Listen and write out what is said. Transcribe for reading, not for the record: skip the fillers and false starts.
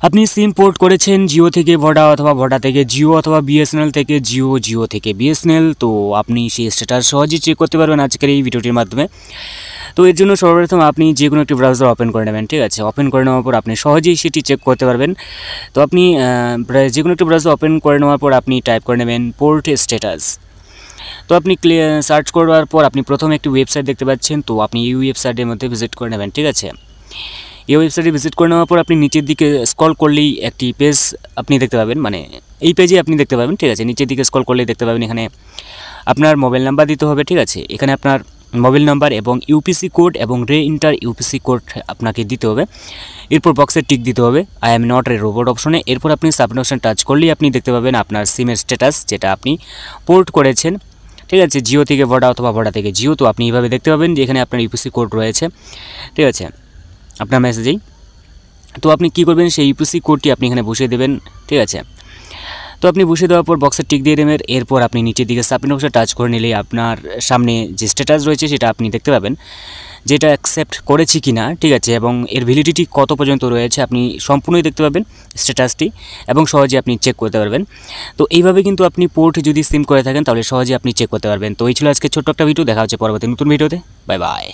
আপনি সিম পোর্ট করেছেন জিও থেকে ভোডা অথবা ভোডা থেকে জিও অথবা বিএসএনএল থেকে জিও, জিও থেকে বিএসএনএল, তো আপনি সেই স্ট্যাটাস সহজেই চেক করতে পারবেন আজকের এই ভিডিওটির মাধ্যমে। তো এর জন্য সর্বপ্রথম আপনি যে কোনো একটি ব্রাউজার ওপেন করে নেবেন, ঠিক আছে। ওপেন করে নেওয়ার পর আপনি সহজেই সেটি চেক করতে পারবেন। তো আপনি যে কোনো একটি ব্রাউজার ওপেন করে নেওয়ার পর আপনি টাইপ করে নেবেন পোর্ট স্ট্যাটাস। তো আপনি সার্চ করার পর আপনি প্রথমে একটি ওয়েবসাইট দেখতে পাচ্ছেন, তো আপনি এই ওয়েবসাইটের মধ্যে ভিজিট করে নেবেন, ঠিক আছে। এই ওয়েবসাইটে ভিজিট করে নেওয়ার পর আপনি নিচের দিকে স্ক্রল করলেই একটি পেজ আপনি দেখতে পাবেন, মানে এই পেজে আপনি দেখতে পাবেন, ঠিক আছে। নিচের দিকে স্ক্রল করলেই দেখতে পাবেন এখানে আপনার মোবাইল নাম্বার দিতে হবে, ঠিক আছে। এখানে আপনার মোবাইল নাম্বার এবং ইউপিসি কোড এবং ইন্টার ইউপিসি কোড আপনাকে দিতে হবে। এরপর বক্সে টিক দিতে হবে I am not a robot অপশনে। এরপর আপনি সাবমিট অপশন টাচ করলেই আপনি দেখতে পাবেন আপনার সিমের স্ট্যাটাস যেটা আপনি পোর্ট করেছেন, ঠিক আছে। জিও থেকে ভোডা অথবা ভোডা থেকে জিও, তো আপনি এইভাবে দেখতে পাবেন যে এখানে আপনার ইউপিসি কোড রয়েছে, ঠিক আছে, আপনার মেসেজেই। তো আপনি কী করবেন, সেই ইউপিসি কোডটি আপনি এখানে বসিয়ে দেবেন, ঠিক আছে। তো আপনি বসিয়ে দেওয়ার পর বক্সে টিক দিয়ে দেবেন। এরপর আপনি নিচের দিকে সাবমিট অপশনে টাচ করে নিলেই আপনার সামনে যে স্ট্যাটাস রয়েছে সেটা আপনি দেখতে পাবেন, যেটা অ্যাকসেপ্ট করেছি কিনা, ঠিক আছে, এবং এর ভ্যালিডিটি কত পর্যন্ত রয়েছে আপনি সম্পূর্ণই দেখতে পাবেন স্ট্যাটাসটি, এবং সহজে আপনি চেক করতে পারবেন। তো এইভাবে কিন্তু আপনি পোর্ট যদি সিম করে থাকেন তাহলে সহজে আপনি চেক করতে পারবেন। তো এই ছিল আজকে ছোট্ট একটা ভিডিও, দেখা হচ্ছে পরবর্তী নতুন ভিডিওতে। Bye bye.